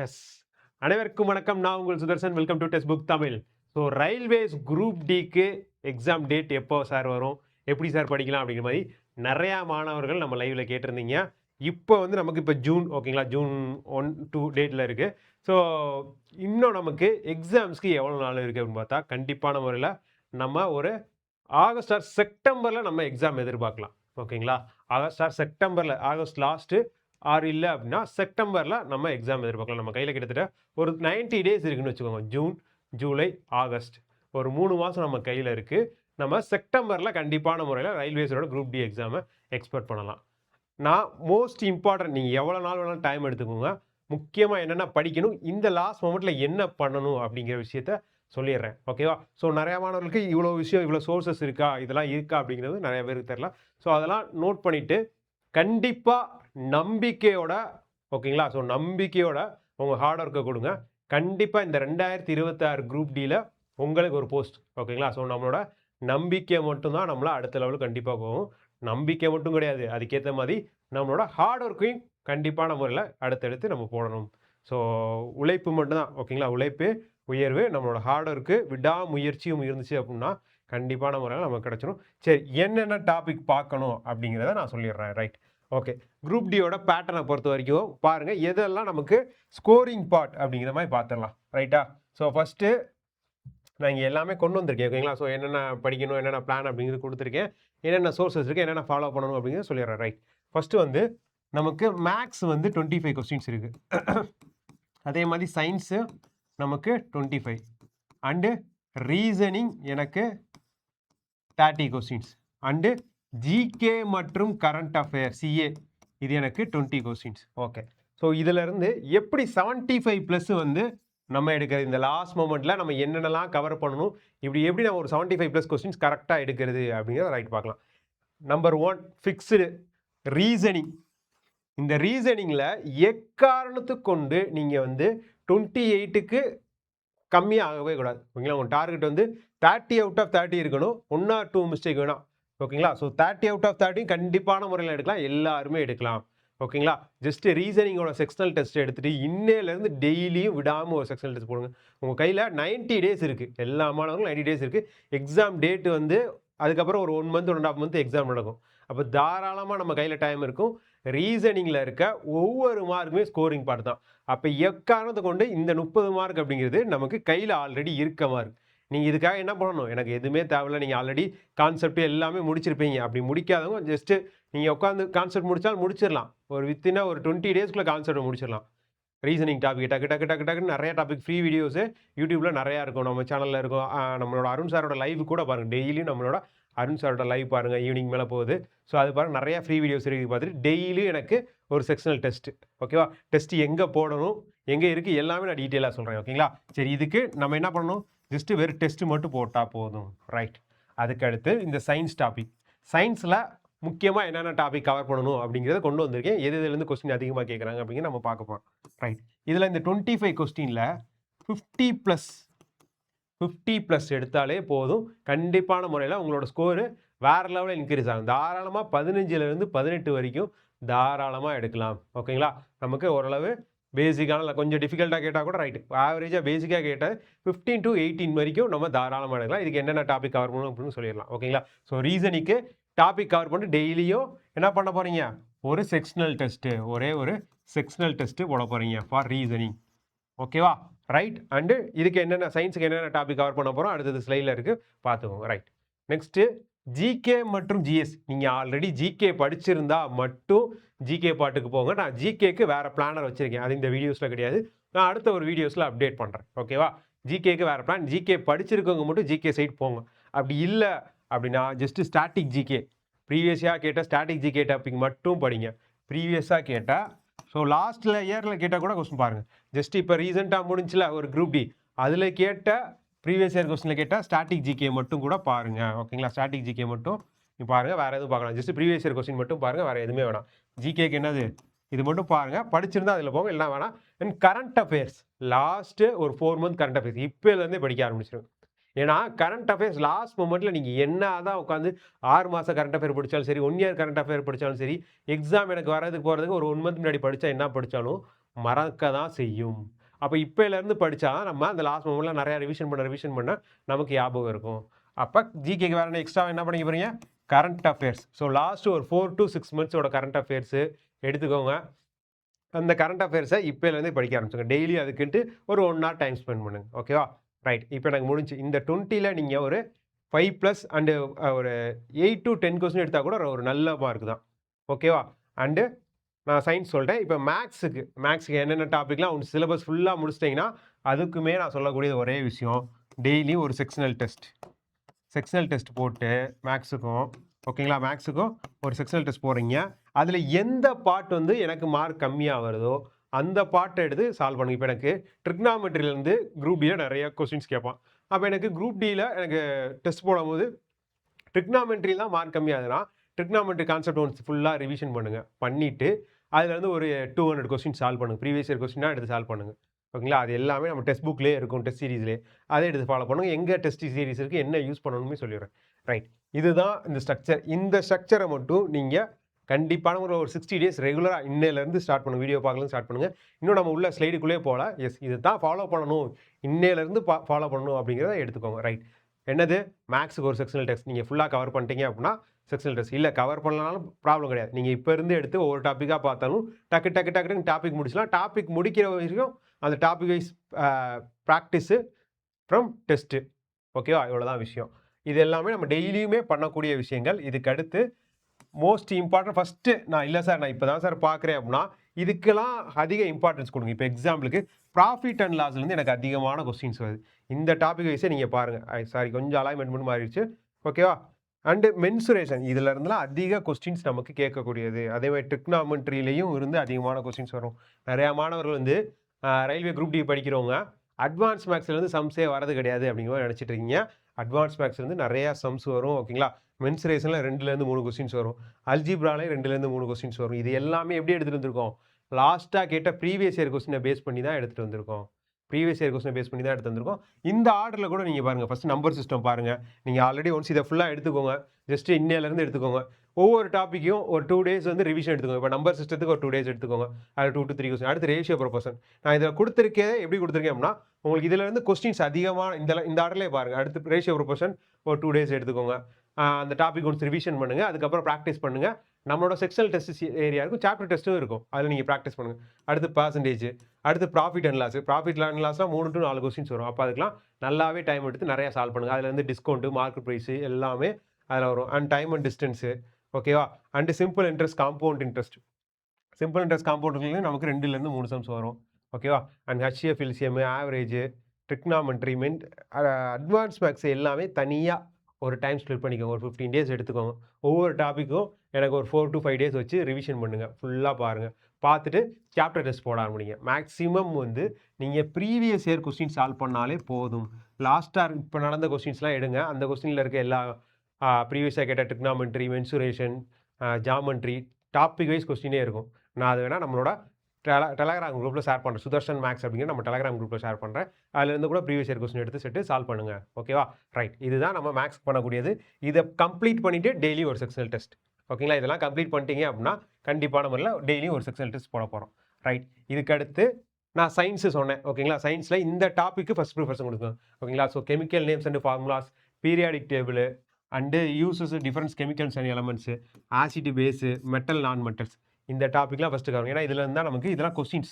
S. அனைவருக்கும் வணக்கம். நான் உங்கள் Sudarshan. Welcome to text book Tamil. So railways group டிக்கு எக்ஸாம் டேட் எப்போ சார் வரும்? எப்படி சார் படிக்கலாம்? அப்படிங்கிற மாதிரி நிறையா மாணவர்கள் நம்ம லைவ்ல கேட்டிருந்தீங்க. இப்போ வந்து நமக்கு இப்போ ஜூன் ஓகேங்களா, ஜூன் 1-2 டேட்டில் இருக்குது. ஸோ இன்னும் நமக்கு எக்ஸாம்ஸ்க்கு எவ்வளோ நாள் இருக்குது அப்படின்னு பார்த்தா, கண்டிப்பான முறையில் நம்ம ஒரு ஆகஸ்ட் ஆர் செப்டம்பரில் நம்ம எக்ஸாம் எதிர்பார்க்கலாம். ஓகேங்களா, ஆகஸ்ட் ஆர் செப்டம்பரில், ஆகஸ்ட் லாஸ்ட்டு ஆர் இல்லை அப்படின்னா செப்டம்பரில் நம்ம எக்ஸாம் எதிர்பார்க்கலாம். நம்ம கையில் கிட்டத்தட்ட ஒரு 90 டேஸ் இருக்குன்னு வச்சுக்கோங்க. ஜூன், ஜூலை, ஆகஸ்ட், ஒரு 3 மாதம் நம்ம கையில் இருக்குது. நம்ம செப்டம்பரில் கண்டிப்பான முறையில் ரயில்வேஸோட குரூப் டி எக்ஸாமை எக்ஸ்பெக்ட் பண்ணலாம். நான் மோஸ்ட் இம்பார்ட்டன்ட், நீங்கள் எவ்வளோ நாள் வேணாலும் டைம் எடுத்துக்கோங்க. முக்கியமாக என்னென்ன படிக்கணும், இந்த லாஸ்ட் மொமெண்ட்டில் என்ன பண்ணணும் அப்படிங்கிற விஷயத்த சொல்லிடுறேன். ஓகேவா? ஸோ நிறையா மாணவர்களுக்கு இவ்வளோ விஷயம், இவ்வளோ சோர்சஸ் இருக்கா, இதெல்லாம் இருக்கா அப்படிங்கிறது நிறைய பேருக்கு தெரியல. ஸோ அதெல்லாம் நோட் பண்ணிவிட்டு கண்டிப்பாக நம்பிக்கையோட, ஓகேங்களா, ஸோ நம்பிக்கையோட உங்கள் ஹார்ட் ஒர்க்கை கொடுங்க. கண்டிப்பாக இந்த 2026 குரூப் டியில் உங்களுக்கு ஒரு போஸ்ட். ஓகேங்களா, ஸோ நம்மளோட நம்பிக்கை மட்டும்தான் நம்மளை அடுத்த லெவலுக்கு கண்டிப்பாக போகும். நம்பிக்கை மட்டும் கிடையாது, அதுக்கேற்ற மாதிரி நம்மளோட ஹார்ட் ஒர்க்கையும் கண்டிப்பான முறையில் அடுத்தடுத்து நம்ம போடணும். ஸோ உழைப்பு மட்டும்தான். ஓகேங்களா, உழைப்பு உயர்வு, நம்மளோட ஹார்ட் ஒர்க்கு விடாமுயற்சியும் இருந்துச்சு அப்படின்னா கண்டிப்பான முறையில் நமக்கு கிடச்சிடும். சரி, என்னென்ன டாபிக் பார்க்கணும் அப்படிங்கிறத நான் சொல்லிடுறேன். Right, okay. குரூப் டியோட பேட்டர்னை பொறுத்த வரைக்கும் பாருங்கள், எதெல்லாம் நமக்கு ஸ்கோரிங் பார்ட் அப்படிங்கிற மாதிரி பார்த்துடலாம். ரைட்டா? ஸோ ஃபஸ்ட்டு நான் இங்கே எல்லாமே கொண்டு வந்திருக்கேன். ஓகேங்களா, ஸோ என்னென்ன படிக்கணும், என்னென்ன பிளான் அப்படிங்கிறது கொடுத்துருக்கேன், என்னென்ன சோர்ஸஸ் இருக்குது, என்னென்ன ஃபாலோ பண்ணணும் அப்படிங்கிறத சொல்லிடுறேன். ரைட், ஃபஸ்ட்டு வந்து நமக்கு மேக்ஸ் வந்து 25 கொஸ்டின்ஸ் இருக்குது. அதே மாதிரி சயின்ஸு நமக்கு 25 அண்டு ரீசனிங் எனக்கு 30 கொஸ்டின்ஸ் அண்டு ஜிகே மற்றும் கரண்ட் அஃபேர் சிஏ இது எனக்கு 20 கொஸ்டின்ஸ். ஓகே, ஸோ இதிலிருந்து எப்படி 75+ வந்து நம்ம எடுக்கிறது, இந்த லாஸ்ட் மொமெண்ட்டில் நம்ம என்னென்னலாம் கவர் பண்ணணும், இப்படி எப்படி நம்ம ஒரு 75+ கொஸ்டின்ஸ் கரெக்டாக எடுக்கிறது அப்படிங்கிறத ரைட் பார்க்கலாம். Number 1 fixed reasoning. இந்த ரீசனிங்கில் எக்காரணத்துக்கு கொண்டு நீங்கள் வந்து 28க்கு கம்மியாகவே கூடாது. ஓகேங்களா, உங்கள் டார்கெட் வந்து 30 அவுட் ஆஃப் 30 இருக்கணும். 1 or 2 மிஸ்டேக் வேணாம். ஓகேங்களா, ஸோ 30 அவுட் ஆஃப் 30 கண்டிப்பான முறையில் எடுக்கலாம், எல்லாருமே எடுக்கலாம். ஓகேங்களா, ஜஸ்ட் ரீசனிங்கோட செக்ஷனல் டெஸ்ட் எடுத்துகிட்டு இன்னையிலேருந்து டெய்லியும் விடாமல் ஒரு செக்ஷனல் டெஸ்ட் போடுங்க. உங்கள் கையில் 90 டேஸ் இருக்குது, எல்லா மாணவர்களும் 90 டேஸ் இருக்குது. எக்ஸாம் டேட்டு வந்து அதுக்கப்புறம் ஒரு 1 month 1.5 month எக்ஸாம் நடக்கும். அப்போ தாராளமாக நம்ம கையில் டைம் இருக்கும். ரீசனிங்கில் இருக்க ஒவ்வொரு மார்க்குமே ஸ்கோரிங் பார்ட் தான். அப்போ எக்காரணத்தை கொண்டு இந்த 30 மார்க் அப்படிங்கிறது நமக்கு கையில் ஆல்ரெடி இருக்க மார்க். நீங்கள் இதுக்காக என்ன பண்ணணும், எனக்கு எதுவுமே தேவையில்லை, நீங்கள் ஆல்ரெடி கான்செப்ட் எல்லாமே முடிச்சிருப்பீங்க. அப்படி முடிக்காதவங்க ஜஸ்ட்டு நீங்கள் உட்காந்து கான்செப்ட் முடித்தாலும் முடிச்சிடலாம். ஒரு வித்தினா ஒரு 20 டேஸ்க்குள்ளே கான்செப்ட் முடிச்சிடலாம். ரீசனிங் டாபிக் டக்கு டக்கு டக்கு டக்குன்னு நிறைய டாபிக் ஃப்ரீ வீடியோஸு யூடியூப்பில் நிறையா இருக்கும், நம்ம சேனலில் இருக்கும். நம்மளோட அருண் சாரோட லைவ் கூட பாருங்கள், டெய்லியும் நம்மளோட அருண் சாரோட லைவ் பாருங்கள், ஈவினிங் மேலே போகுது. ஸோ அது பாருங்கள், நிறையா ஃப்ரீ வீடியோஸ் இருக்குது. பார்த்துட்டு டெய்லியும் எனக்கு ஒரு செக்ஷனல் டெஸ்ட்டு. ஓகேவா, டெஸ்ட்டு எங்கே போடணும், எங்கே இருக்குது, எல்லாமே நான் டீட்டெயிலாக சொல்கிறேன். ஓகேங்களா, சரி, இதுக்கு நம்ம என்ன பண்ணணும், ஜஸ்ட்டு வெறும் டெஸ்ட்டு மட்டும் போட்டால் போதும். ரைட், அதுக்கடுத்து இந்த சயின்ஸ் டாபிக். சயின்ஸில் முக்கியமாக என்னென்ன டாபிக் கவர் பண்ணணும் அப்படிங்கிறத கொண்டு வந்திருக்கேன். எதுலேருந்து கொஸ்டின் அதிகமாக கேட்குறாங்க அப்படிங்கிற நம்ம பார்க்க போகிறோம். ரைட், இதில் இந்த 25 கொஸ்டினில் 50+ எடுத்தாலே போதும். கண்டிப்பான முறையில் உங்களோட ஸ்கோரு வேறு லெவலில் இன்க்ரீஸ் ஆகும். தாராளமாக 15லேருந்து 18 வரைக்கும் தாராளமாக எடுக்கலாம். ஓகேங்களா, நமக்கு ஓரளவு பேசிக்கான, கொஞ்சம் டிஃபிகல்ட்டாக கேட்டால் கூட ரைட்டு, ஆவரேஜாக பேசிக்காக கேட்டால் 15 to 18 வரைக்கும் நம்ம தாராளமாக எடுக்கலாம். இதுக்கு என்னென்ன டாபிக் கவர் பண்ணணும் அப்படின்னு சொல்லிடலாம். ஓகேங்களா, ஸோ ரீசனிக்கு டாபிக் கவர் பண்ணி டெய்லியும் என்ன பண்ண போகிறீங்க, ஒரு செக்ஷனல் டெஸ்ட்டு, ஒரே ஒரு செக்ஷனல் டெஸ்ட்டு போட போகிறீங்க ஃபார் ரீசனிங். ஓகேவா, ரைட். அண்டு இதுக்கு என்னென்ன, சயின்ஸுக்கு என்னென்ன டாபிக் கவர் பண்ண போகிறோம் அடுத்தது ஸ்லைடில் இருக்குது, பார்த்துக்கோங்க. ரைட், நெக்ஸ்ட்டு ஜிகே மற்றும் ஜிஎஸ். நீங்கள் ஆல்ரெடி ஜிகே படிச்சிருந்தா மட்டும் ஜிகே பாட்டுக்கு போங்க. நான் ஜிகேக்கு வேறு பிளானர் வச்சுருக்கேன், அது இந்த வீடியோஸில் கிடையாது, நான் அடுத்த ஒரு வீடியோஸில் அப்டேட் பண்ணுறேன். ஓகேவா, ஜிகேக்கு வேறு பிளான். ஜிகே படிச்சிருக்கவங்க மட்டும் ஜிகே சைட் போங்க. அப்படி இல்லை அப்படின்னா ஜஸ்ட்டு ஸ்டாட்டிக் ஜிகே, ப்ரீவியஸாக கேட்டால் ஸ்டாட்டிக் ஜிகே டாபிக் மட்டும் படிங்க. ப்ரீவியஸாக கேட்டால், ஸோ லாஸ்ட்டில் இயரில் கேட்டால் கூட கொஸ்டின் பாருங்கள். ஜஸ்ட் இப்போ ரீசெண்டாக முடிஞ்சில ஒரு குரூப் டி, அதில் கேட்ட ப்ரீவியஸ் இயர் கொஸ்டினில் கேட்டால் ஸ்டாட்டிக் ஜிகே மட்டும் கூட பாருங்கள். ஓகேங்களா, ஸ்டாட்டிக் ஜிகே மட்டும் நீ பாருங்கள், வேறு எதுவும் பார்க்கலாம். ஜஸ்ட் ப்ரீவியஸ் இயர் கொஸ்டின் மட்டும் பாருங்கள், வேறு எதுவுமே வேணாம். ஜிகேக்கு என்னது, இது மட்டும் பாருங்கள், படிச்சிருந்தா அதில் போங்க, இல்லை வேணாம். அண்ட் கரண்ட் அஃபேர்ஸ் லாஸ்ட்டு ஒரு 4 month கரண்ட் அஃபேர்ஸ் இப்போலேருந்தே படிக்க ஆரம்பிச்சிருங்க. ஏன்னா கரண்ட் அஃபேர்ஸ் லாஸ்ட் மொமெண்ட்டில் நீங்கள் என்ன தான் உட்காந்து 6 மாதம் கரண்ட் அஃபேர் படித்தாலும் சரி, 1 year கரண்ட் அஃபேர் படித்தாலும் சரி, எக்ஸாம் எனக்கு வரதுக்கு போகிறதுக்கு ஒரு 1 month முன்னாடி படித்தா என்ன படித்தாலும் மறக்க தான் செய்யும். அப்ப இப்பயிலேருந்து படிச்சா தான் நம்ம அந்த லாஸ்ட் மொமெண்ட்ல நிறையா ரிவிஷன் பண்ண நமக்கு ஞாபகம் இருக்கும். அப்ப ஜிகேக்கு வேற எக்ஸ்ட்ரா என்ன பண்ணிக்க போறீங்க? Current affairs. ஸோ லாஸ்ட் ஒரு 4 to 6 மந்த்ஸோட கரண்ட் அஃபேர்ஸ் எடுத்துக்கோங்க. அந்த கரண்ட் அஃபேர்ஸை இப்பயிலேருந்தே படிக்க ஆரம்பிச்சுங்க. டெய்லி அதுக்குன்ட்டு ஒரு 1 hour டைம் ஸ்பெண்ட் பண்ணுங்க. ஓகேவா? ரைட். இப்போ எனக்கு முடிஞ்சு. இந்த 20ல நீங்க ஒரு 5+ அண்டு ஒரு 8 to 10 கொஸ்டின் எடுத்தா கூட ஒரு நல்ல மார்க் தான். ஓகேவா? அண்டு நான் சயின்ஸ் சொல்லிட்டேன். இப்போ மேக்ஸுக்கு என்னென்ன டாபிக்லாம் உங்க சிலபஸ் ஃபுல்லா முடிச்சிட்டிங்கன்னா, அதுக்குமே நான் சொல்லக்கூடிய ஒரே விஷயம், டெய்லி ஒரு செக்ஷனல் டெஸ்ட் போட்டு மேக்ஸுக்கும் ஓகேங்களா? மேக்ஸுக்கும் ஒரு செக்ஷனல் டெஸ்ட் போடுறீங்க. அதில் எந்த பார்ட் வந்து எனக்கு மார்க் கம்மியாக வருதோ, அந்த பார்ட்டை எடுத்து சால்வ் பண்ணுங்க. இப்போ எனக்கு ட்ரிக்னாமெட்ரியிலேருந்து குரூப் டியில் நிறைய கொஸ்டின்ஸ் கேட்பான். அப்போ எனக்கு குரூப் டியில் எனக்கு டெஸ்ட் போடும்போது ட்ரிக்னாமெட்ரியில் தான் மார்க் கம்மியாகுதுன்னா, ட்ரிக்னாமெட்ரி கான்செப்ட் ஒன்ஸ் ஃபுல்லாக ரிவிஷன் பண்ணுங்கள். பண்ணிவிட்டு அதுலேருந்து ஒரு 200 கொஸ்டின் சால்வ் பண்ணுங்கள். ப்ரீவியஸ் இயர் கொஸ்டினாக எடுத்து சால்வ் பண்ணுங்கள். ஓகேங்களா? அது எல்லாமே நம்ம டெக்ஸ்ட் புக்லேயே இருக்கும், டெஸ்ட் சீரீஸ்லேயே. அதை எடுத்து ஃபாலோ பண்ணுங்கள். எங்கே டெஸ்ட் சீரீஸ் இருக்குது, என்ன யூஸ் பண்ணணுமே சொல்லிடுறேன். ரைட். இதுதான் இந்த ஸ்ட்ரக்சர். இந்த ஸ்ட்ரக்சரை மட்டும் நீங்கள் கண்டிப்பான ஒரு 60 டேஸ் ரெகுலராக இன்னையிலேருந்து ஸ்டார்ட் பண்ணுங்கள். வீடியோ பார்க்கலாம் ஸ்டார்ட் பண்ணுங்கள். இன்னும் நம்ம உள்ள ஸ்லைடுக்குள்ளே போகல. எஸ், இது தான் ஃபாலோ பண்ணணும், இன்னையிலேருந்து ஃபாலோ பண்ணணும் அப்படிங்கிறத எடுத்துக்கோங்க. ரைட். என்னது? மேக்ஸுக்கு ஒரு செக்ஷனல் டெஸ்ட் நீங்கள் ஃபுல்லாக கவர் பண்ணிட்டீங்க அப்படின்னா செக்ஷனல் டெஸ்ட். இல்லை கவர் பண்ணலனாலும் ப்ராப்ளம் கிடையாது. நீங்கள் இப்போ இருந்து எடுத்து ஒவ்வொரு டாப்பிக்காக பார்த்தாலும் டக்குன்னு டாபிக் முடிச்சலாம். டாபிக் முடிக்கிற வரைக்கும் அந்த topic wise practice from test. ஓகேவா? இவ்வளோதான் விஷயம். இது எல்லாமே நம்ம டெய்லியுமே பண்ணக்கூடிய விஷயங்கள். இதுக்கு அடுத்து மோஸ்ட் இம்பார்ட்டன்ட் ஃபஸ்ட்டு நான் இல்லை சார் நான் இப்போ தான் சார் பார்க்குறேன் அப்படின்னா இதுக்கெல்லாம் அதிக இம்பார்ட்டன்ஸ் கொடுங்க. இப்போ எக்ஸாம்பிளுக்கு ப்ராஃபிட் அண்ட் லாஸ்லேருந்து எனக்கு அதிகமான கொஸ்டின்ஸ் வருது. இந்த டாபிக் வைஸே நீங்கள் பாருங்கள். சாரி, கொஞ்சம் அலைன்மெண்ட் மட்டும் மாறிடுச்சு. ஓகேவா? அண்டு மென்சுரேஷன் இதில் இருந்தெல்லாம் அதிக கொஸ்டின்ஸ் நமக்கு கேட்கக்கூடியது. அதே மாதிரி ட்ரிக்னாமெட்ரியிலையும் இருந்து அதிகமான கொஸ்டின்ஸ் வரும். நிறையா மாணவர்கள் வந்து ரயில்வே குரூப் டி படிக்கிறவங்க அட்வான்ஸ் மேக்ஸ்லேருந்து சம்ஸே வரது கிடையாது அப்படிங்கிற மாதிரி நினச்சிட்டு இருக்கீங்க. அட்வான்ஸ் மேக்ஸ்லேருந்து நிறையா சம்ஸ் வரும். ஓகேங்களா? மென்சுரேஷனில் 2லேருந்து 3 கொஸ்டின்ஸ் வரும். அல்ஜிப்ராலே 2லேருந்து 3 கொஸ்டின்ஸ் வரும். இது எல்லாமே எப்படி எடுத்துகிட்டு வந்திருக்கோம்? லாஸ்ட்டாக கேட்ட ப்ரீவியஸ் இயர் கொஸ்டினை பேஸ் பண்ணி தான் எடுத்துகிட்டு வந்திருக்கோம். இந்த ஆர்டரில் கூட நீங்கள் பாருங்கள். ஃபஸ்ட்டு நம்பர் சிஸ்டம் பாருங்கள். நீங்கள் ஆல்ரெடி ஒன்ஸ் இதை ஃபுல்லாக எடுத்துக்கோங்க. ஜஸ்ட்டு இன்னையிலேருந்து எடுத்துக்கோங்க. ஒவ்வொரு டாப்பிக்கும் ஒரு 2 days வந்து ரிவிஷன் எடுத்துக்கோங்க. இப்போ நம்பர் சிஸ்டத்துக்கு ஒரு 2 days எடுத்துக்கோங்க. அது 2 to 3 கொஸ்டின். அடுத்து ரேஷியோ ப்ரொபோர்ஷன். நான் இதில் கொடுத்துருக்கேன். எப்படி கொடுத்துருக்கேன் அப்படின்னா உங்களுக்கு இதிலேருந்து கொஸ்டின்ஸ் அதிகமாக இந்த ஆர்டர்லேயே பாருங்கள். அடுத்து ரேஷியோ ப்ரொபோர்ஷன் ஒரு 2 days எடுத்துக்கோங்க. அந்த டாபிக் ஒன்ஸ் ரிவிஷன் பண்ணுங்கள். அதுக்கப்புறம் ப்ராக்டிஸ் பண்ணுங்கள். நம்மளோட செக்ஷனல் டெஸ்ட் ஏரியா இருக்கும், சாப்டர் டெஸ்ட்டும் இருக்கும். அதில் நீங்கள் ப்ராக்டிஸ் பண்ணுங்கள். அடுத்து பர்சன்டேஜ், அடுத்து profit and loss. Profit and லாஸ்லாம் 3 to 4 கொஸ்டின்ஸ் வரும். அப்போ அதுக்கெலாம் நல்லாவே டைம் எடுத்து நிறையா சால்வ் பண்ணுங்கள். அதில் வந்து டிஸ்கவுண்ட்டு, மார்க்கெட் ப்ரைஸு எல்லாமே அதில் வரும். And time and distance. ஓகேவா? And simple interest, compound interest. Simple interest காம்பவுண்ட்லேருந்து நமக்கு 2லேருந்து 3 சம்ஸ் வரும். ஓகேவா? And HCF, LCM, average, trigonometry, advance maths எல்லாமே தனியாக ஒரு டைம் ஸ்ப்ளிட் பண்ணிக்கோங்க. ஒரு 15 days எடுத்துக்கோங்க. ஒவ்வொரு டாப்பிக்கும் எனக்கு ஒரு 4 to 5 days வச்சு ரிவிஷன் பண்ணுங்கள். ஃபுல்லாக பாருங்கள். பார்த்துட்டு சாப்டர் டெஸ்ட் போட ஆரம்பிங்க. மேக்ஸிமம் வந்து நீங்கள் ப்ரீவியஸ் இயர் கொஸ்டின் சால்வ் பண்ணாலே போதும். லாஸ்ட்டாக இப்போ நடந்த கொஸ்டின்ஸ்லாம் எடுங்க. அந்த கொஸ்டினில் இருக்க எல்லா ப்ரீவியஸாக கேட்ட trigonometry, mensuration, geometry, topic wise கொஸ்டினே இருக்கும். நான் அது வேணால் நம்மளோட டெலகிராம் குரூப்பில் ஷேர் பண்ணுறேன். சுதர்ஷன் மேக்ஸ் அப்படிங்கிற நம்ம டெலகிராம் குரூப்பில் ஷேர் பண்ணுறேன். அதுலேருந்து கூட ப்ரீவியஸ் இயர் கொஸ்டின் எடுத்து செட்டு சால்வ் பண்ணுங்கள். ஓகேவா? ரைட். இதுதான் நம்ம மேக்ஸ் பண்ணக்கூடியது. இதை கம்ப்ளீட் பண்ணிவிட்டு டெய்லி ஒரு செக்ஷனல் டெஸ்ட். ஓகேங்களா? இதெல்லாம் கம்ப்ளீட் பண்ணிட்டீங்க அப்படின்னா கண்டிப்பான முறையில் டெய்லியும் ஒரு செக்ஷனல் டெஸ்ட் போட போகிறோம். ரைட். இதுக்கடுத்து நான் சயின்ஸு சொன்னேன். ஓகேங்களா? சயின்ஸில் இந்த டாப்பிக்கு ஃபஸ்ட் ப்ரிஃபரன்ஸ் கொடுக்கணும். ஓகேங்களா? So chemical names and formulas, periodic table and uses difference chemicals and elements, acid base, metal non metals, இந்த டாப்பிக்லாம் ஃபஸ்ட்டு கவரும். ஏன்னா இதில் இருந்தால் நமக்கு இதெல்லாம் கொஸ்டின்ஸ்.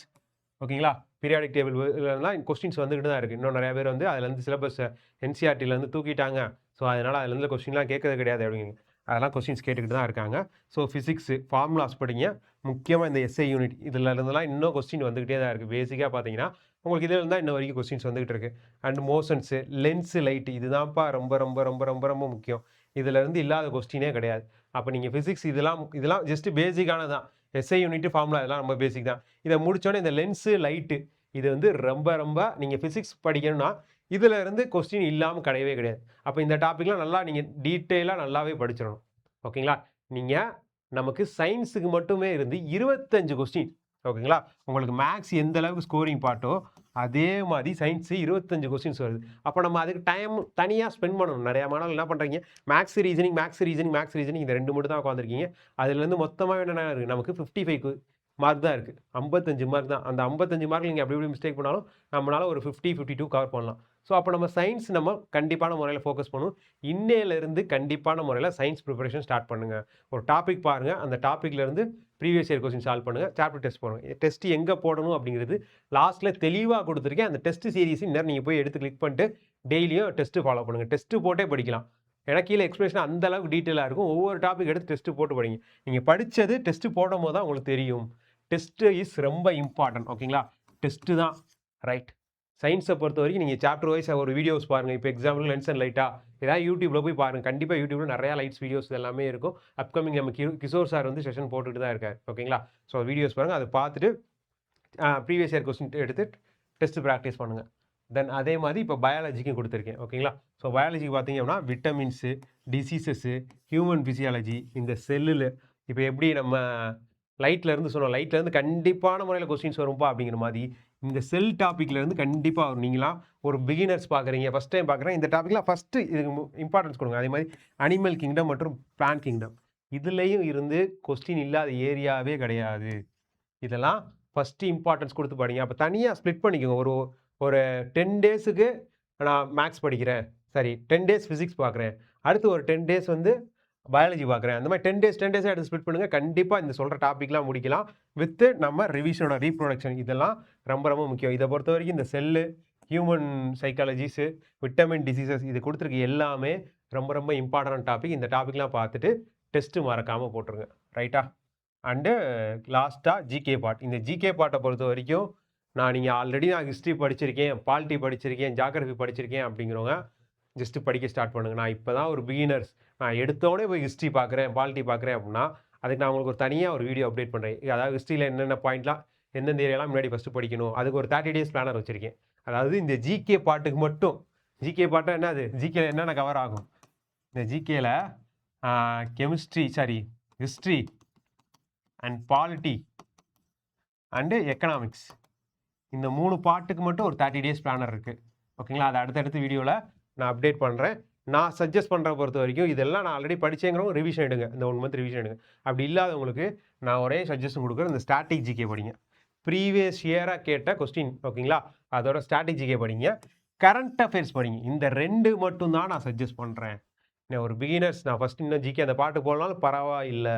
ஓகேங்களா? பீரியாடிக் டேபிள் இதெல்லாம் கொஸ்டின்ஸ் வந்துக்கிட்டு தான் இருக்குது. இன்னும் நிறையா பேர் வந்து அதுலேருந்து சிலபஸ் என்சிஆர்டிலேருந்து தூக்கிட்டாங்க. ஸோ அதனால் அதுலேருந்து கொஸ்டின்லாம் கேட்கறது கிடையாது அப்படிங்க. அதெல்லாம் கொஸ்டின்ஸ் கேட்டுக்கிட்டு தான் இருக்காங்க. ஸோ ஃபிசிக்ஸு ஃபார்முலாஸ் படிங்க. முக்கியமாக இந்த எஸ்ஐ யூனிட் இதில் இருந்தெல்லாம் இன்னும் கொஸ்டின் வந்துக்கிட்டே தான் இருக்குது. பேசிக்காக பார்த்தீங்கன்னா உங்களுக்கு இதில் இருந்தால் இன்னும் வரைக்கும் கொஸ்டின்ஸ் வந்துகிட்டு இருக்குது. அண்ட் மோஷன்ஸு, லென்ஸு, லைட்டு, இதுதான்ப்பா ரொம்ப ரொம்ப ரொம்ப ரொம்ப ரொம்ப முக்கியம். இதிலேருந்து இல்லாத கொஸ்டினே கிடையாது. அப்போ நீங்கள் ஃபிசிக்ஸ் இதெல்லாம் ஜஸ்ட்டு பேசிக்கானது தான். எஸ்ஐ யூனிட், ஃபார்முலா இதெல்லாம் ரொம்ப பேசிக் தான். இதை முடித்தோடனே இந்த லென்ஸு, லைட்டு, இது வந்து ரொம்ப ரொம்ப நீங்கள் ஃபிசிக்ஸ் படிக்கணும்னா இதில் இருந்து கொஸ்டின் இல்லாமல் கிடையவே கிடையாது. அப்போ இந்த டாப்பிக்லாம் நல்லா நீங்கள் டீட்டெயிலாக நல்லாவே படிச்சிடணும். ஓகேங்களா? நீங்கள் நமக்கு சயின்ஸுக்கு மட்டுமே இருந்து 25 கொஸ்டின். ஓகேங்களா? உங்களுக்கு மேக்ஸ் எந்த அளவுக்கு ஸ்கோரிங் பாட்டோ அதே மாதிரி சயின்ஸு 25 கொஸ்டின்ஸ் வருது. அப்போ நம்ம அதுக்கு டைம் தனியாக ஸ்பெண்ட் பண்ணணும். நிறையா மாணவர்கள் என்ன பண்ணுறீங்க, மேக்ஸ் ரீசனிங் இந்த 2 மட்டும் தான் உட்காந்துருக்கீங்க. அதுலேருந்து மொத்தமாக என்னென்ன இருக்குது நமக்கு 55 மார்க் தான் இருக்குது. 55 மார்க் தான். அந்த 55 மார்க்கில் நீங்கள் அப்படி இப்படி மிஸ்டேக் பண்ணாலும் நம்மளால ஒரு 50, 52 கவர் பண்ணலாம். ஸோ அப்போ நம்ம சயின்ஸ் நம்ம கண்டிப்பான முறையில் ஃபோக்கஸ் பண்ணுவோம். இன்னையிலேருந்து கண்டிப்பான முறையில் சயின்ஸ் ப்ரிப்பரேஷன் ஸ்டார்ட் பண்ணுங்கள். ஒரு டாபிக் பாருங்கள், அந்த டாப்பிக்லேருந்து ப்ரீவியஸ் இயர் கொஸ்டின் சால்வ் பண்ணுங்கள், சாப்டர் டெஸ்ட் போடுங்க. டெஸ்ட் எங்கே போடணும் அப்படிங்கிறது லாஸ்ட்டில் தெளிவாக கொடுத்துருக்கேன். அந்த டெஸ்ட் சீரிஸ் நேரம் நீங்கள் போய் எடுத்து கிளிக் பண்ணிட்டு டெய்லியும் டெஸ்ட்டு ஃபாலோ பண்ணுங்கள். டெஸ்ட்டு போட்டே படிக்கலாம். ஏன்னா கீழே எக்ஸ்பிளேஷன் அந்த அளவுக்கு டீட்டெயிலாக இருக்கும். ஒவ்வொரு டாபிக் எடுத்து டெஸ்ட்டு போட்டு படிங்க. நீங்கள் படித்தது டெஸ்ட்டு போடும் போது தான் உங்களுக்கு தெரியும். டெஸ்ட்டு இஸ் ரொம்ப இம்பார்ட்டன்ட். ஓகேங்களா? டெஸ்ட்டு தான் ரைட். சயின்ஸை பொறுத்த வரைக்கும் நீங்கள் சாப்டர் வைஸ் ஒரு வீடியோஸ் பாருங்கள். இப்போ எக்ஸாம்பிள் லென்ஸ் அண்ட் லைட்டாக ஏதாவது யூடியூப்பில் போய் பாருங்கள். கண்டிப்பாக யூடியூப்பில் நிறையா லைட்ஸ் வீடியோஸ் எல்லாமே இருக்கும். அப்கமிங் நம்ம கிஷோர் சார் வந்து செஷன் போட்டுட்டு தான் இருக்கார். ஓகேங்களா? ஸோ வீடியோஸ் பாருங்கள், அதை பார்த்துட்டு ப்ரீவியஸ் இயர் கொஸ்டின் எடுத்து டெஸ்ட்டு ப்ராக்டிஸ் பண்ணுங்கள். தென் அதே மாதிரி இப்போ பயாலஜிக்கும் கொடுத்துருக்கேன். ஓகேங்களா? ஸோ பயாலஜிக்கு பார்த்தீங்க அப்படின்னா விட்டமின்ஸு, டிசீசஸ்ஸு, ஹியூமன் ஃபிசியாலஜி, இந்த செல்லில் இப்போ எப்படி நம்ம லைட்லேருந்து சொன்னோம், லைட்லேருந்து கண்டிப்பான முறையில் கொஸ்டின்ஸ் வரும்பா அப்படிங்கிற மாதிரி இந்த செல் டாப்பிக்லேருந்து கண்டிப்பாக வரும். நீங்களாம் ஒரு பிகினர்ஸ் பார்க்குறீங்க, ஃபஸ்ட் டைம் பார்க்குறேன், இந்த டாப்பிக்லாம் ஃபஸ்ட்டு இதுக்கு இம்பார்ட்டன்ஸ் கொடுங்க. அதே மாதிரி அனிமல் கிங்டம் மற்றும் பிளான்ட் கிங்டம் இதுலேயும் இருந்து கொஸ்டின் இல்லாத ஏரியாவே கிடையாது. இதெல்லாம் ஃபஸ்ட்டு இம்பார்ட்டன்ஸ் கொடுத்து படிங்க. அப்போ தனியாக ஸ்ப்ளிட் பண்ணிக்கோங்க. ஒரு 10 டேஸுக்கு நான் மேக்ஸ் படிக்கிறேன், சரி 10 டேஸ் ஃபிசிக்ஸ் பார்க்குறேன், அடுத்து ஒரு 10 டேஸ் வந்து பயாலஜி பார்க்குறேன். அந்த மாதிரி 10 டேஸாக எடுத்து ஸ்ப்ளிட் பண்ணுங்கள். கண்டிப்பாக இந்த சொல்கிற டாப்பிக்லாம் முடிக்கலாம் வித்து நம்ம ரிவிஷனோட ரீப்ரொடக்ஷன். இதெல்லாம் ரொம்ப ரொம்ப முக்கியம். இதை பொறுத்த வரைக்கும் இந்த செல்லு, ஹியூமன் சைக்காலஜிஸு, விட்டமின் டிசீசஸ் இது கொடுத்துருக்கு எல்லாமே ரொம்ப ரொம்ப இம்பார்ட்டன்ட் டாபிக். இந்த டாப்பிக்லாம் பார்த்துட்டு டெஸ்ட்டு மறக்காமல் போட்டுருங்க. ரைட்டா? அண்டு லாஸ்ட்டாக ஜிகே பார்ட். இந்த ஜிகே பார்ட்டை பொறுத்த வரைக்கும் நீங்கள் ஆல்ரெடி ஹிஸ்ட்ரி படிச்சிருக்கேன், பாலிட்டி படிச்சிருக்கேன், ஜாகிரஃபி படிச்சிருக்கேன் அப்படிங்கிறவங்க ஜஸ்ட்டு படிக்க ஸ்டார்ட் பண்ணுங்கள். நான் இப்போ தான் ஒரு பிகினர்ஸ், நான் எடுத்தோடனே போய் ஹிஸ்ட்ரி பார்க்குறேன், பாலிட்டி பார்க்குறேன் அப்படின்னா அதுக்கு நான் உங்களுக்கு ஒரு தனியாக ஒரு வீடியோ அப்டேட் பண்ணுறேன். அதாவது ஹிஸ்ட்ரியில் என்னென்ன பாயிண்ட்லாம் எந்தெந்த ஏரியாலாம் முன்னாடி ஃபஸ்ட்டு படிக்கணும், அதுக்கு ஒரு 30 டேஸ் பிளானர் வச்சுருக்கேன். அதாவது இந்த ஜிகே பார்ட்டுக்கு மட்டும். ஜிகே பார்ட்டாக என்னது, ஜிகேல என்னென்ன கவர் ஆகும், இந்த ஜிகேல history and polity and economics இந்த 3 பார்ட்டுக்கு மட்டும் ஒரு 30 டேஸ் பிளானர் இருக்குது. ஓகேங்களா? அதை அடுத்தடுத்த வீடியோவில் நான் அப்டேட் பண்ணுறேன். நான் சஜஸ்ட் பண்ணுற பொறுத்த வரைக்கும் இதெல்லாம் நான் ஆல்ரெடி படித்தேங்கிறவங்க ரிவிஷன் எடுங்க. இந்த 1 மந்த் ரிவிஷன் எடுங்க. அப்படி இல்லாதவங்களுக்கு நான் ஒரே சஜஷன் கொடுக்குறேன், இந்த ஸ்டாட்டிக் ஜிகே படிங்க. ப்ரீவியஸ் இயராக கேட்ட கொஸ்டின், ஓகேங்களா, அதோட ஸ்டாட்டிக் ஜிகே படிங்க, கரண்ட் அஃபேர்ஸ் படிங்க. இந்த 2 மட்டும் தான் நான் சஜஸ்ட் பண்ணுறேன். ஒரு பிகினர்ஸ் நான் ஃபஸ்ட் இன்னும் ஜிகே அந்த பாட்டு போடனாலும் பரவாயில்லை,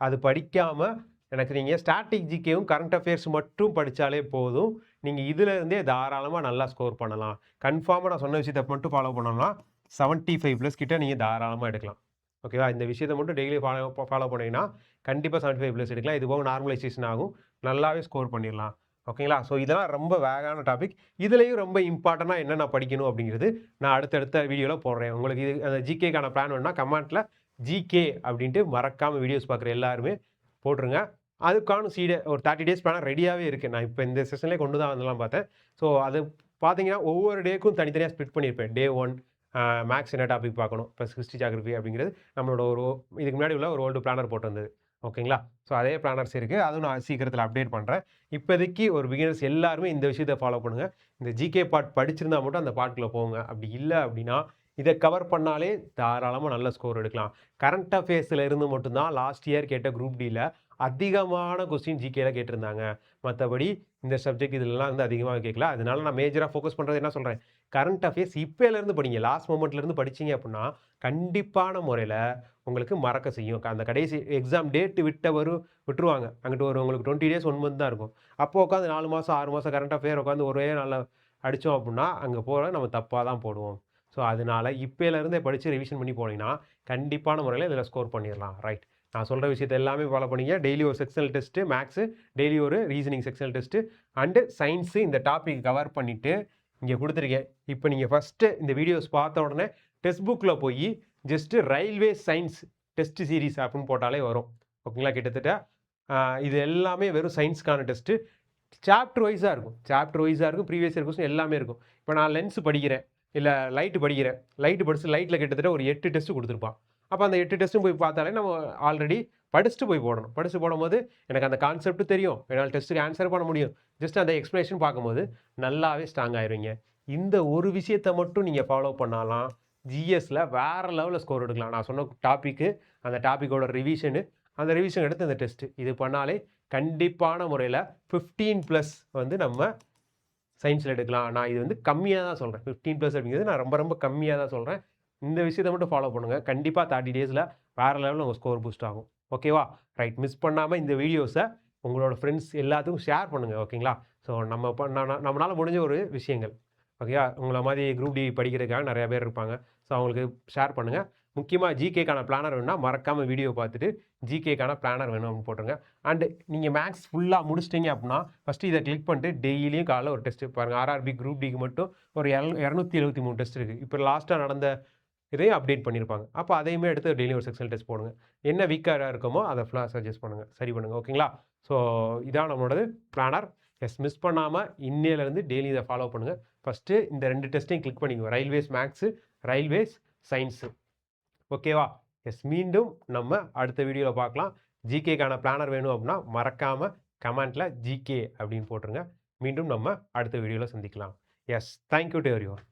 அது படிக்காமல் எனக்கு நீங்கள் ஸ்டாட்டிக் ஜிகேவும் கரண்ட் அஃபேர்ஸ் மட்டும் படித்தாலே போதும். நீங்கள் இதில் இருந்தே தாராளமாக நல்லா ஸ்கோர் பண்ணலாம். கன்ஃபார்மாக நான் சொன்ன விஷயத்தை மட்டும் ஃபாலோ பண்ணோம்னா 75+ கிட்ட நீங்கள் தாராளமாக எடுக்கலாம். ஓகேவா? இந்த விஷயத்தை மட்டும் டெய்லி ஃபாலோ பண்ணிங்கன்னா கண்டிப்பாக 75+ எடுக்கலாம். இது போக நார்மலைசேஷன் ஆகும், நல்லாவே ஸ்கோர் பண்ணிடலாம். ஓகேங்களா? ஸோ இதெல்லாம் ரொம்ப வேகான டாபிக். இதுலேயும் ரொம்ப இம்பார்ட்டண்ட்டாக என்னென்ன படிக்கணும் அப்படிங்கிறது நான் அடுத்தடுத்த வீடியோவில் போடுறேன். உங்களுக்கு இது அந்த ஜிகேக்கான பிளான் வேணுன்னா கமெண்ட்டில் ஜிகே அப்படின்ட்டு மறக்காமல் வீடியோஸ் பார்க்குற எல்லாருமே போட்டுருங்க. அதுக்கான ஒரு 30 டேஸ் பிளான் ரெடியாகவே இருக்குது. நான் இப்போ இந்த செஷன்லேயே கொண்டு தான் வந்தெல்லாம் பார்த்தேன். ஸோ அது பார்த்தீங்கன்னா ஒவ்வொரு டேக்கும் தனித்தனியாக ஸ்ப்ளிட் பண்ணியிருப்பேன். டே 1 மேக்ஸ் என்ன டாபிக் பார்க்கணும், ப்ளஸ் ஹிஸ்ட்ரி ஜாகிரஃபி அப்படிங்கிறது நம்மளோட இதுக்கு முன்னாடி உள்ள ஒரு ஓல்டு பிளானர் போட்டு வந்தது. ஓகேங்களா? ஸோ அதே பிளானர்ஸ் இருக்குது, அதுவும் நான் சீக்கிரத்தில் அப்டேட் பண்ணுறேன். இப்போதைக்கு ஒரு பிகினர்ஸ் எல்லாருமே இந்த விஷயத்தை ஃபாலோ பண்ணுங்கள். இந்த ஜிகே பார்ட் படிச்சிருந்தா மட்டும் அந்த பார்ட்டில் போங்க. அப்படி இல்லை அப்படின்னா இதை கவர் பண்ணாலே தாராளமாக நல்ல ஸ்கோர் எடுக்கலாம். கரண்ட் அஃபேர்ஸில் இருந்து மட்டும்தான் லாஸ்ட் இயர் கேட்ட குரூப் டியில் அதிகமான கொஸ்டின் ஜிகேல கேட்டிருந்தாங்க. மற்றபடி இந்த சப்ஜெக்ட் இதெல்லாம் வந்து அதிகமாக கேட்கல. அதனால நான் மேஜராக ஃபோக்கஸ் பண்ணுறது என்ன சொல்கிறேன், கரண்ட் அஃபேர்ஸ் இப்போலேருந்து படிங்க. லாஸ்ட் மொமெண்ட்லேருந்து படிச்சிங்க அப்படின்னா கண்டிப்பான முறையில் உங்களுக்கு மறக்க செய்யும். அந்த கடைசி எக்ஸாம் டேட்டு விட்டுருவாங்க. அங்கிட்டு உங்களுக்கு 20 டேஸ் 1 மந்த் தான் இருக்கும். அப்போ உட்காந்து 4 மாதம் 6 மாதம் கரண்ட் அஃபேர் உட்காந்து ஒரே நாளில் அடித்தோம் அப்படின்னா அங்கே போகிற நம்ம தப்பாக தான் போடுவோம். ஸோ அதனால் இப்போலேருந்தே படித்து ரிவிஷன் பண்ணி போனீங்கன்னா கண்டிப்பான முறையில் இதில் ஸ்கோர் பண்ணிடலாம். ரைட்? நான் சொல்கிற விஷயத்தை எல்லாமே ஃபாலோ பண்ணிங்க. டெய்லி ஒரு செக்ஷனல் டெஸ்ட்டு மேக்ஸு, டெய்லி ஒரு reasoning sectional test and science இந்த டாபிக் கவர் பண்ணிவிட்டு இங்கே கொடுத்துருக்கேன். இப்போ நீங்கள் ஃபஸ்ட்டு இந்த வீடியோஸ் பார்த்த உடனே டெக்ஸ்ட் புக்கில் போய் just railway science test series அப்படின்னு போட்டாலே வரும். ஓகேங்களா? கிட்டத்தட்ட இது எல்லாமே வெறும் சயின்ஸ்க்கான டெஸ்ட்டு. சாப்டர் வைஸாக இருக்கும். ப்ரீவியஸ் இயர் கொஸ்டின் எல்லாமே இருக்கும். இப்போ நான் லென்ஸ் படிக்கிறேன், இல்லை லைட்டு படிக்கிறேன். லைட்டில் கிட்டத்தட்ட ஒரு 8 டெஸ்ட்டு கொடுத்துருப்பான். அப்போ அந்த 8 டெஸ்ட்டும் போய் பார்த்தாலே நம்ம ஆல்ரெடி படிச்சுட்டு போய் போடணும். படித்து போடும்போது எனக்கு அந்த கான்செப்ட் தெரியும், என்னால் டெஸ்ட்டுக்கு ஆன்சர் பண்ண முடியும். ஜஸ்ட் அந்த எக்ஸ்ப்ளனேஷன் பார்க்கும்போது நல்லாவே ஸ்ட்ராங் ஆயிடுவீங்க. இந்த ஒரு விஷயத்தை மட்டும் நீங்கள் ஃபாலோ பண்ணாலாம் ஜிஎஸ்ல வேறு லெவலில் ஸ்கோர் எடுக்கலாம். நான் சொன்ன டாப்பிக்கு, அந்த டாப்பிக்கோட ரிவிஷனு, அந்த ரிவிஷன் எடுத்து அந்த டெஸ்ட்டு இது பண்ணாலே கண்டிப்பான முறையில் 15+ வந்து நம்ம சயின்ஸில் எடுக்கலாம். நான் இது வந்து கம்மியாக தான் சொல்கிறேன். 15+ அப்படிங்கிறது நான் ரொம்ப ரொம்ப கம்மியாக தான் சொல்கிறேன். இந்த விஷயத்தை மட்டும் ஃபாலோ பண்ணுங்கள். கண்டிப்பாக 30 டேஸில் வேறு லெவலில் உங்கள் ஸ்கோர் பூஸ்ட் ஆகும். ஓகேவா? ரைட். மிஸ் பண்ணாமல் இந்த வீடியோஸை உங்களோட ஃப்ரெண்ட்ஸ் எல்லாத்துக்கும் ஷேர் பண்ணுங்கள். ஓகேங்களா? ஸோ நம்மளால் முடிஞ்ச ஒரு விஷயங்கள். ஓகேவா? உங்களை மாதிரி குரூப் டி படிக்கிறதுக்காக நிறையா பேர் இருப்பாங்க. ஸோ அவங்களுக்கு ஷேர் பண்ணுங்கள். முக்கியமாக ஜிகேக்கான பிளானர் வேணும்னா மறக்காமல் வீடியோ பார்த்துட்டு ஜிகேக்கான பிளானர் வேணும் அப்படின்னு போட்டுருங்க. அண்டு நீங்கள் மேக்ஸ் ஃபுல்லாக முடிச்சிட்டிங்க அப்படின்னா ஃபஸ்ட்டு இதை கிளிக் பண்ணிட்டு டெய்லியும் காலைல ஒரு டெஸ்ட்டு பாருங்கள். ஆர்ஆர்பி குரூப் டிக்கு மட்டும் ஒரு 273 டெஸ்ட் இருக்குது. இப்போ லாஸ்ட்டாக நடந்த இதையும் அப்டேட் பண்ணியிருப்பாங்க. அப்போ அதையுமே எடுத்து டெய்லி ஒரு செக்ஷன் டெஸ்ட் போடுங்க. என்ன வீக்காக இருக்குமோ அதை ஃபுல்லாக சஜஸ்ட் பண்ணுங்கள், சரி பண்ணுங்கள். ஓகேங்களா? ஸோ இதான் நம்மளோடது பிளானர். மிஸ் பண்ணாமல் இன்னையிலேருந்து டெய்லி இதை ஃபாலோ பண்ணுங்கள். ஃபஸ்ட்டு இந்த 2 டெஸ்ட்டையும் கிளிக் பண்ணிக்கோங்க. Railways maths, railways science. ஓகேவா? மீண்டும் நம்ம அடுத்த வீடியோவில் பார்க்கலாம். ஜிகேக்கான பிளானர் வேணும் அப்படின்னா மறக்காமல் கமெண்ட்டில் ஜிகே அப்படின்னு போட்டுருங்க. மீண்டும் நம்ம அடுத்த வீடியோவில் சந்திக்கலாம். Thank you to everyone.